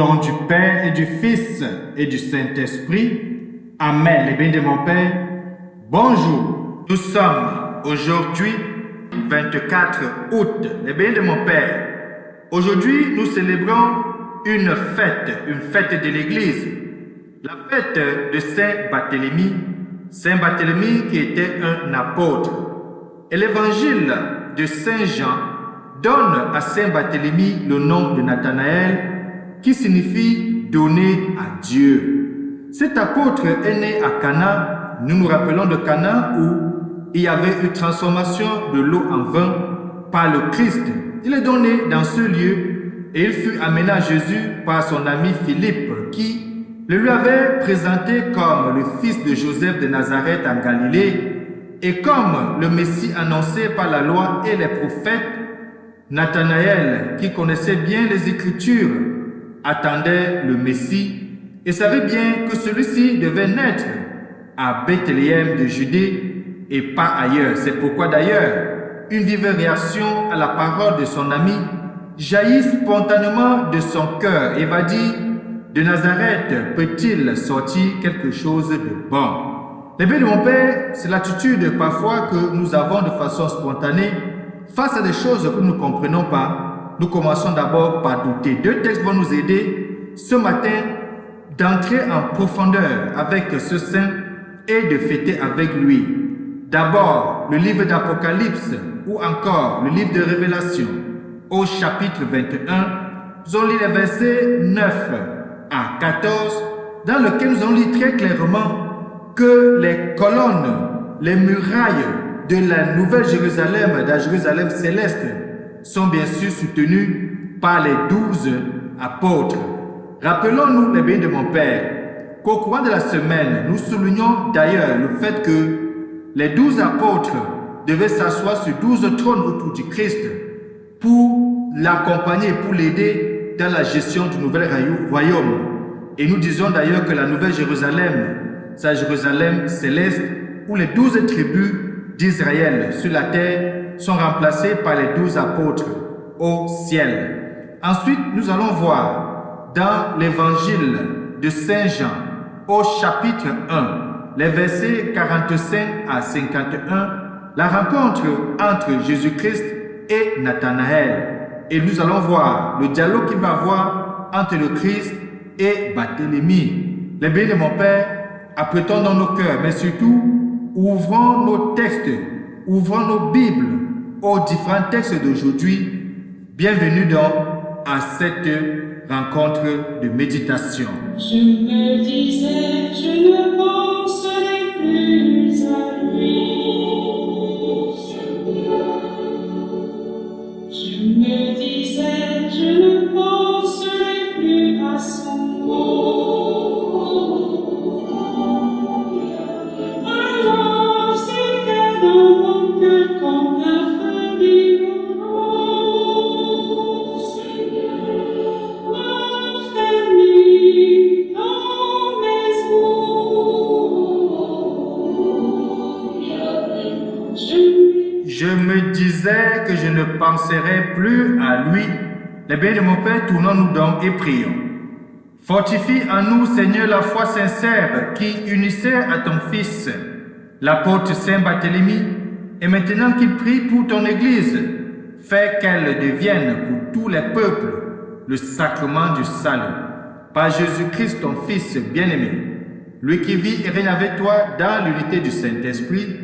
nom du Père et du Fils et du Saint-Esprit. Amen. Les bénis de mon Père. Bonjour. Nous sommes aujourd'hui 24 août. Les bénis de mon Père. Aujourd'hui, nous célébrons une fête de l'Église. La fête de Saint Barthélemy. Saint Barthélemy qui était un apôtre. Et l'évangile de Saint Jean donne à Saint Barthélemy le nom de Nathanaël qui signifie donner à Dieu. Cet apôtre est né à Cana. Nous nous rappelons de Cana où il y avait une transformation de l'eau en vin par le Christ. Il est donc né dans ce lieu et il fut amené à Jésus par son ami Philippe qui le lui avait présenté comme le fils de Joseph de Nazareth en Galilée. Et comme le Messie annoncé par la loi et les prophètes, Nathanaël, qui connaissait bien les Écritures, attendait le Messie et savait bien que celui-ci devait naître à Bethléem de Judée et pas ailleurs. C'est pourquoi d'ailleurs, une vive réaction à la parole de son ami jaillit spontanément de son cœur et va dire: de Nazareth peut-il sortir quelque chose de bon? Les bénis de mon Père, c'est l'attitude parfois que nous avons de façon spontanée face à des choses que nous ne comprenons pas. Nous commençons d'abord par douter. Deux textes vont nous aider ce matin d'entrer en profondeur avec ce saint et de fêter avec lui. D'abord, le livre d'Apocalypse ou encore le livre de Révélation au chapitre 21. Nous allons lire les versets 9 à 14 dans lequel nous allons lire très clairement que les colonnes, les murailles de la Nouvelle Jérusalem, de la Jérusalem céleste, sont bien sûr soutenues par les 12 apôtres. Rappelons-nous, les bénis de mon Père, qu'au courant de la semaine, nous soulignons d'ailleurs le fait que les 12 apôtres devaient s'asseoir sur 12 trônes autour du Christ pour l'accompagner, pour l'aider dans la gestion du nouvel royaume. Et nous disons d'ailleurs que la Nouvelle Jérusalem, c'est la Jérusalem céleste où les 12 tribus d'Israël sur la terre sont remplacées par les 12 apôtres au ciel. Ensuite, nous allons voir dans l'évangile de Saint Jean au chapitre 1, les versets 45 à 51, la rencontre entre Jésus-Christ et Nathanaël. Et nous allons voir le dialogue qu'il va avoir entre le Christ et Barthélemy. Les bénis de mon Père, apprêtons dans nos cœurs, mais surtout, ouvrons nos textes, ouvrons nos Bibles aux différents textes d'aujourd'hui. Bienvenue donc à cette rencontre de méditation. Je me disais, je ne penserai plus à lui. Je me disais, je ne penserai plus à son nom. Alors c'était dans mon cœur comme un feu vivant. Enfermé dans mes os. Je me disais que je ne penserais plus à lui. Les bénis de mon Père, tournons-nous donc et prions. Fortifie en nous, Seigneur, la foi sincère qui unissait à ton Fils, l'apôtre Saint Barthélemy, et maintenant qu'il prie pour ton Église, fais qu'elle devienne pour tous les peuples le sacrement du salut. Par Jésus-Christ, ton Fils bien-aimé, lui qui vit et règne avec toi dans l'unité du Saint-Esprit,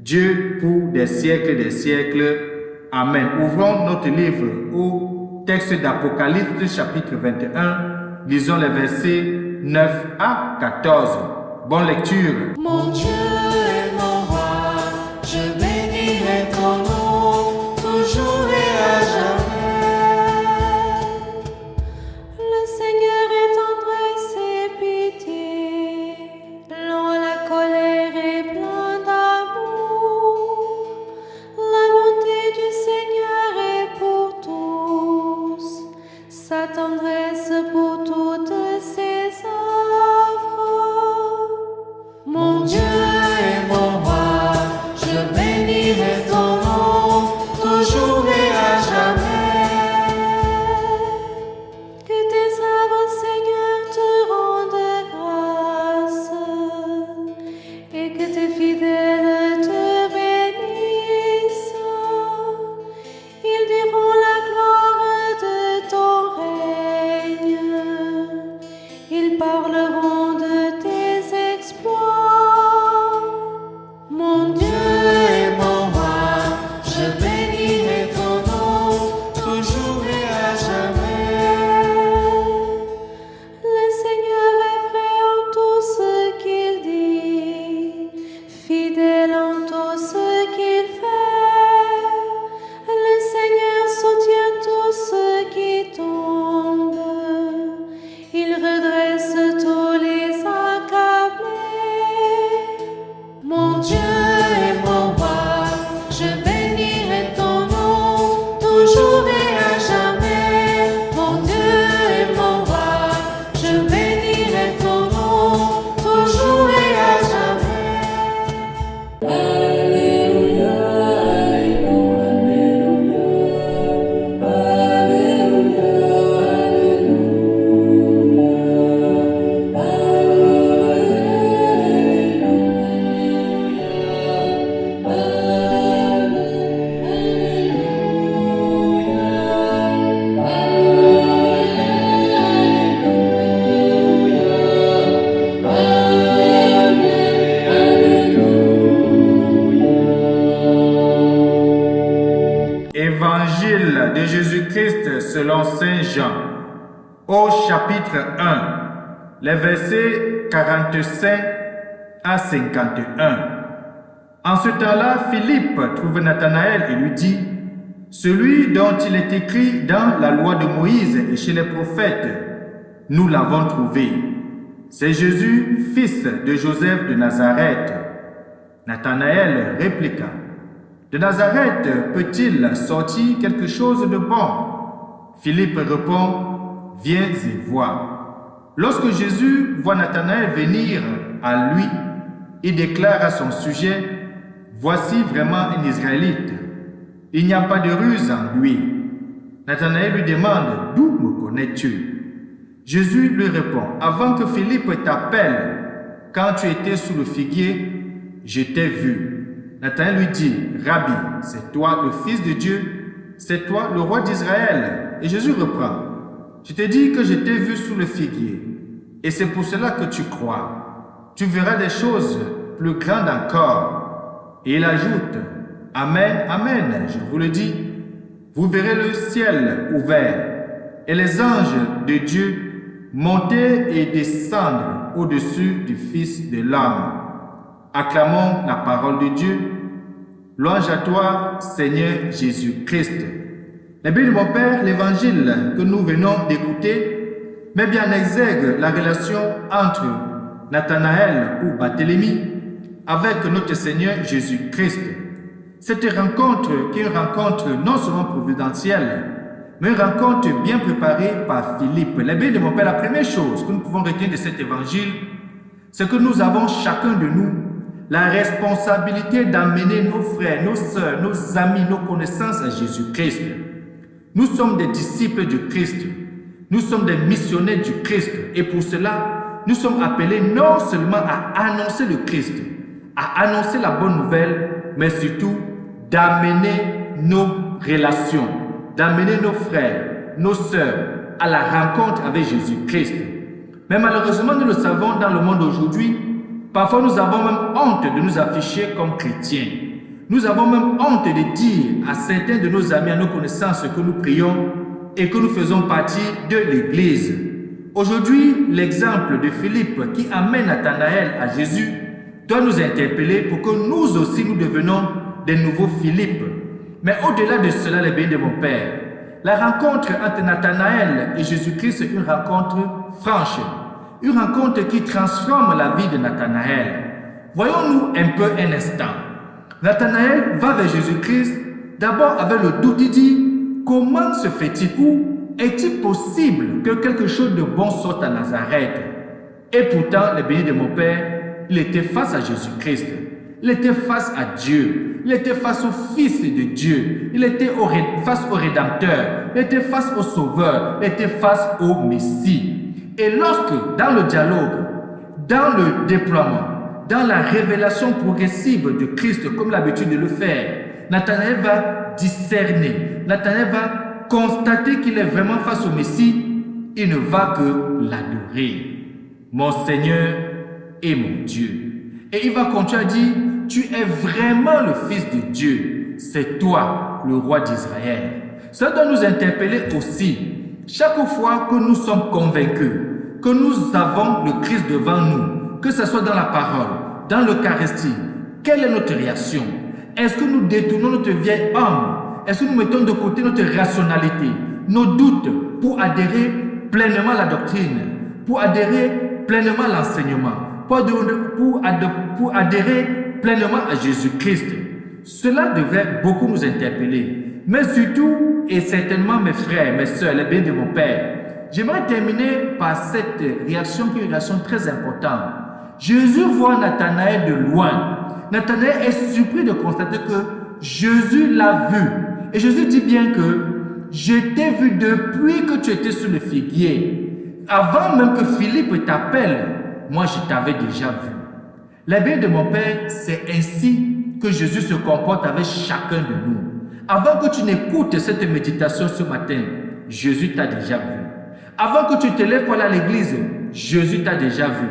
Dieu pour des siècles et des siècles. Amen. Ouvrons notre livre au texte d'Apocalypse chapitre 21. Lisons les versets 9 à 14. Bonne lecture. Mon Dieu est mon roi, je bénirai ton nom, toujours et à jamais. Le Seigneur est tendresse et pitié, lent à la colère et plein d'amour. La bonté du Seigneur est pour tous, sa tendresse pour toutes ses œuvres. Mon Dieu que tes fidèles te bénissent. Ils diront la gloire de ton règne. Ils parleront de tes exploits. Mon Dieu et mon roi, je bénirai ton nom toujours et à jamais. Le Seigneur est vrai en tout ce qu'il dit, fidèle en tout ce qu'il fait. Le Seigneur soutient tout ce qui tombe. Il redresse tous les accablés. Mon Dieu est mon roi, je bénirai ton nom toujours et à jamais. Mon Dieu est mon roi, je bénirai ton nom toujours et à jamais. Alléluia, Alléluia, Alléluia, Évangile de Jésus-Christ selon Saint Jean, au chapitre 1, les versets 45 à 51. En ce temps-là, Philippe trouve Nathanaël et lui dit, « Celui dont il est écrit dans la loi de Moïse et chez les prophètes, nous l'avons trouvé. C'est Jésus, fils de Joseph de Nazareth. » Nathanaël répliqua, « De Nazareth peut-il sortir quelque chose de bon ?» Philippe répond, « Viens et vois. » Lorsque Jésus voit Nathanaël venir à lui, il déclare à son sujet, « Voici vraiment un Israélite. Il n'y a pas de ruse en lui. » Nathanaël lui demande, « D'où me connais-tu » Jésus lui répond, « Avant que Philippe t'appelle, quand tu étais sous le figuier, je t'ai vu. » Nathanaël lui dit, « Rabbi, c'est toi le Fils de Dieu, c'est toi le roi d'Israël. » Et Jésus reprend, « Je t'ai dit que je t'ai vu sous le figuier, et c'est pour cela que tu crois. Tu verras des choses plus grandes encore. » Et il ajoute, « Amen, amen, je vous le dis, vous verrez le ciel ouvert, et les anges de Dieu monter et descendre au-dessus du Fils de l'homme. » Acclamons la parole de Dieu. Louange à toi, Seigneur Jésus-Christ. Les bien de mon Père, l'évangile que nous venons d'écouter met bien en exergue la relation entre Nathanaël ou Barthélemy avec notre Seigneur Jésus-Christ. Cette rencontre qui est une rencontre non seulement providentielle, mais une rencontre bien préparée par Philippe. Les bien de mon Père, la première chose que nous pouvons retenir de cet évangile, c'est que nous avons chacun de nous la responsabilité d'amener nos frères, nos sœurs, nos amis, nos connaissances à Jésus-Christ. Nous sommes des disciples du Christ. Nous sommes des missionnaires du Christ. Et pour cela, nous sommes appelés non seulement à annoncer le Christ, à annoncer la bonne nouvelle, mais surtout d'amener nos relations, d'amener nos frères, nos sœurs à la rencontre avec Jésus-Christ. Mais malheureusement, nous le savons dans le monde aujourd'hui, parfois nous avons même honte de nous afficher comme chrétiens. Nous avons même honte de dire à certains de nos amis, à nos connaissances que nous prions et que nous faisons partie de l'Église. Aujourd'hui, l'exemple de Philippe qui amène Nathanaël à Jésus doit nous interpeller pour que nous aussi nous devenons des nouveaux Philippe. Mais au-delà de cela, les bénis de mon Père, la rencontre entre Nathanaël et Jésus-Christ est une rencontre franche. Une rencontre qui transforme la vie de Nathanaël. Voyons-nous un peu un instant. Nathanaël va vers Jésus-Christ, d'abord avec le doute, il dit, comment se fait-il ou est-il possible que quelque chose de bon sorte à Nazareth? Et pourtant, les bénis de mon Père, il était face à Jésus-Christ. Il était face à Dieu. Il était face au Fils de Dieu. Il était face au Rédempteur. Il était face au Sauveur. Il était face au Messie. Et lorsque, dans le dialogue, dans le déploiement, dans la révélation progressive de Christ, comme l'habitude de le faire. Nathanaël va discerner. Nathanaël va constater qu'il est vraiment face au Messie. Il ne va que l'adorer. Mon Seigneur et mon Dieu. Et il va continuer à dire, tu es vraiment le Fils de Dieu. C'est toi, le roi d'Israël. Ça doit nous interpeller aussi. Chaque fois que nous sommes convaincus que nous avons le Christ devant nous, que ce soit dans la parole, dans l'Eucharistie, quelle est notre réaction? Est-ce que nous détournons notre vieil homme? Est-ce que nous mettons de côté notre rationalité, nos doutes pour adhérer pleinement à la doctrine, pour adhérer pleinement à l'enseignement, pour adhérer pleinement à Jésus-Christ? Cela devrait beaucoup nous interpeller. Mais surtout, et certainement mes frères, mes soeurs, les bénis de mon Père, j'aimerais terminer par cette réaction qui est une réaction très importante. Jésus voit Nathanaël de loin. Nathanaël est surpris de constater que Jésus l'a vu. Et Jésus dit bien que je t'ai vu depuis que tu étais sur le figuier. Avant même que Philippe t'appelle, moi je t'avais déjà vu. Les bénis de mon Père, c'est ainsi que Jésus se comporte avec chacun de nous. Avant que tu n'écoutes cette méditation ce matin, Jésus t'a déjà vu. Avant que tu te lèves pour aller à l'église, Jésus t'a déjà vu.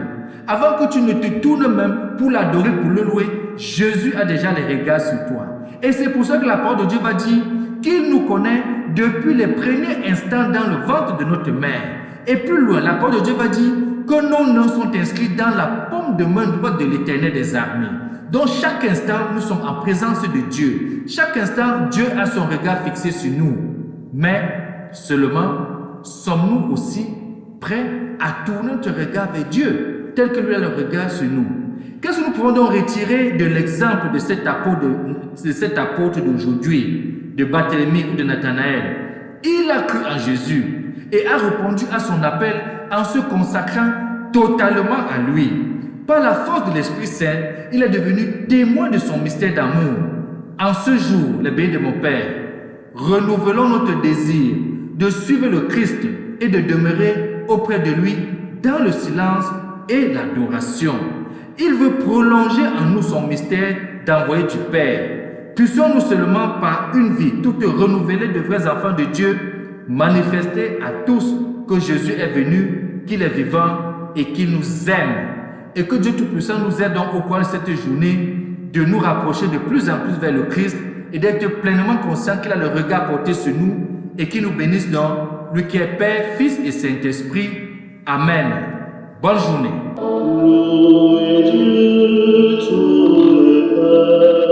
Avant que tu ne te tournes même pour l'adorer, pour le louer, Jésus a déjà les regards sur toi. Et c'est pour ça que la parole de Dieu va dire qu'il nous connaît depuis les premiers instants dans le ventre de notre mère. Et plus loin, la parole de Dieu va dire que nos noms sont inscrits dans la paume de main droite de l'Éternel des armées. Donc chaque instant, nous sommes en présence de Dieu. Chaque instant, Dieu a son regard fixé sur nous. Mais seulement, sommes-nous aussi prêts à tourner notre regard vers Dieu, tel que lui a le regard sur nous? Qu'est-ce que nous pouvons donc retirer de l'exemple de cet apôtre d'aujourd'hui, de Barthélemy ou de Nathanaël? Il a cru en Jésus et a répondu à son appel en se consacrant totalement à lui. Par la force de l'Esprit Saint, il est devenu témoin de son mystère d'amour. En ce jour, les bénis de mon Père, renouvelons notre désir de suivre le Christ et de demeurer auprès de lui dans le silence et l'adoration. Il veut prolonger en nous son mystère d'envoyer du Père. Puissions-nous seulement par une vie toute renouvelée de vrais enfants de Dieu manifester à tous que Jésus est venu, qu'il est vivant et qu'il nous aime. Et que Dieu Tout-Puissant nous aide donc au cours de cette journée de nous rapprocher de plus en plus vers le Christ et d'être pleinement conscient qu'il a le regard porté sur nous et qu'il nous bénisse donc, lui qui est Père, Fils et Saint-Esprit. Amen. Bonne journée. Louez Dieu, tout le peuple.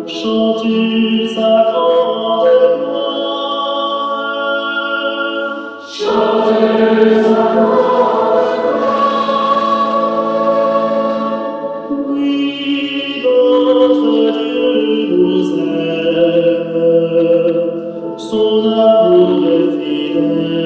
Chantez sa grande gloire. Chantez sa grande gloire. Oui, notre Dieu nous aime. Son amour est fidèle.